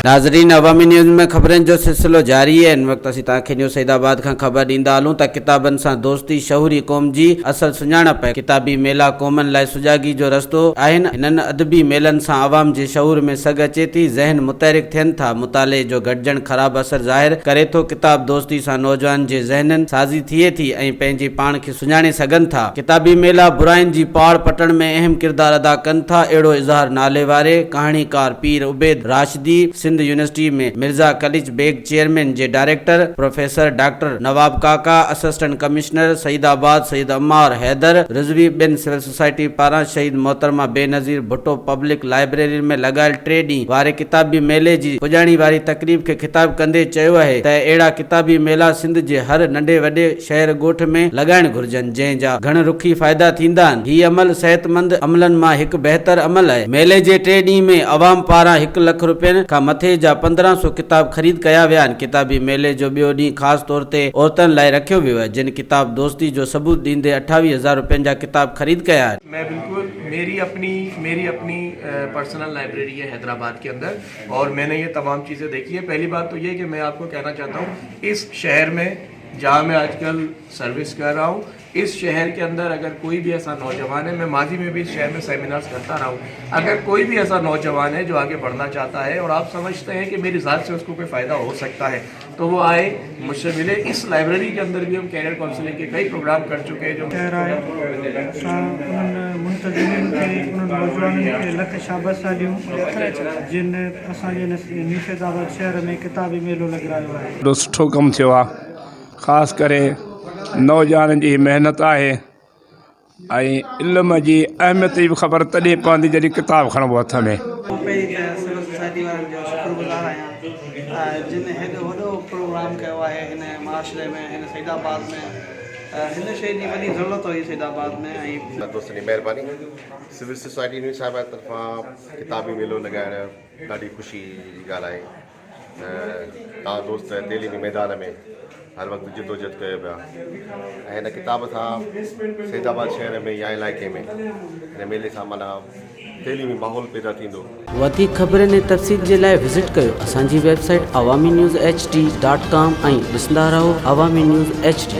नाज़रीन, अवामी न्यूज़ में खबरन जो सिलसिलो जारी है। इन वक्त असीं तव्हांखे न्यूज़ सईदाबाद खां ख़बर ॾींदा हलूं त किताबनि सां दोस्ती शहूरी क़ौम जी असल सुञाणप आहे। किताबी मेला क़ौमनि लाइ सुजागी जो रस्तो आहिनि। हिननि अदबी मेलनि सां आवाम जे शहूर में सग अचे थी, ज़हन मुतहरिक थियनि था। मुताले जो घटिजण ख़राब असर ज़ाहिर करे थो। किताब दोस्ती सां नौजवान जे ज़हननि साज़ी थिए थी ऐं पंहिंजे पाण खे सुञाणे सघनि था। किताबी मेला बुराइनि जी पाड़ पटण में अहम किरदार अदा कनि था। अहिड़ो इज़हार नाले वारे कहाणीकार पीर उबैद राशिदी सिंध यूनिवर्सिटी में मिर्ज़ा कलिच बेग चेयरमैन जे डायरेक्टर प्रोफेसर डॉक्टर नवाब काका, असिस्टेंट कमिश्नर सईदाबाद सईद अम्मार हैदर रिजवी, बिन सिविल सोसाइटी पारां शहीद मोहतरमा बेनज़ीर भुट्टो पब्लिक लाइब्रेरी में लगायल 3 ॾींहं वारे किताबी मेले जी पुॼाणी वारी तकरीब खे ख़िताब कंदे चयो आहे त अहिड़ा किताबी मेला सिंध जे हर नंढे वॾे शहर ॻोठ में लॻाइण घुर्जनि, जंहिं जा घण रुखी फ़ाइदा थींदा आहिनि। हीउ अमल सेहतमंद अमलनि मां हिकु बहितर अमल आहे। मेले जे 3 ॾींहं में अवाम पारां 1 लख रुपयनि खां मथे जा 1500 किताब ख़रीद कया विया आहिनि। किताबी मेले जो ॿियो ॾींहुं ख़ासि तौर ते औरतुनि लाइ रखियो वियो आहे, जिन किताब दोस्ती जो सबूत ॾींदे 28,000 रुपयनि जा किताब ख़रीद कया आहिनि। मैं बिल्कुल मेरी अपनी पर्सनल लाइब्रेरी है हैदराबाद के अंदर, और मैंने ये तमाम चीज़ें देखी है। पहली बात तो ये कि मैं आपको कहना चाहता हूँ, इस शहर में जहाँ मैं आजकल सर्विस कर रहा हूँ, इस शहर के अंदर अगर कोई भी ऐसा नौजवान है, मैं माजी में भी इस शहर में सेमिनार्स करता रहा हूँ, अगर कोई भी ऐसा नौजवान है जो आगे बढ़ना चाहता है और आप समझते हैं कि मेरी ज़ात से उसको कोई फ़ायदा हो सकता है, तो वो आए, मुझसे मिले। इस लाइब्रेरी के अंदर भी हम कैरियर काउंसलिंग के कई प्रोग्राम कर चुके हैं। जो लख शाबाश जिन असांजे निशेदाबाद शहर में किताबी मेलो लॻायो आहे। ॾाढो सुठो कमु थियो आहे। ख़ासि करे नौजवाननि जी महिनत आहे ऐं इल्म जी अहमियत जी बि ख़बर तॾहिं पवंदी जॾहिं किताब खणबो हथ में। पहिरीं त सिविल सोसाइटी वारनि जो शुक्रगुज़ार आहियां जिन हेॾो वॾो प्रोग्राम कयो आहे हिन माशरे में, हिन सईदाबाद में। हिन शइ जी वॾी ज़रूरत हुई सईदाबाद में। ऐं दोस्तनि जी महिरबानी। सिविल सोसाइटी न्यूज़ साहिब जी तरफ़ां किताबी मेलो लॻाइण ॾाढी ख़ुशी जी ॻाल्हि आहे। तव्हां दोस्त तइलीमी मैदान में हर वक़्तु जिदोजहद कयो पिया ऐं हिन किताब सां सईदाबाद शहर में या इलाइक़े में हिन मेले सां माना तइलीमी माहौल पैदा थींदो। वधीक ख़बरनि ऐं तफ़सील जे लाइ विज़िट कयो असांजी वेबसाइट awamiNewsHD.com ऐं ॾिसंदा रहो अवामी न्यूज़ HD।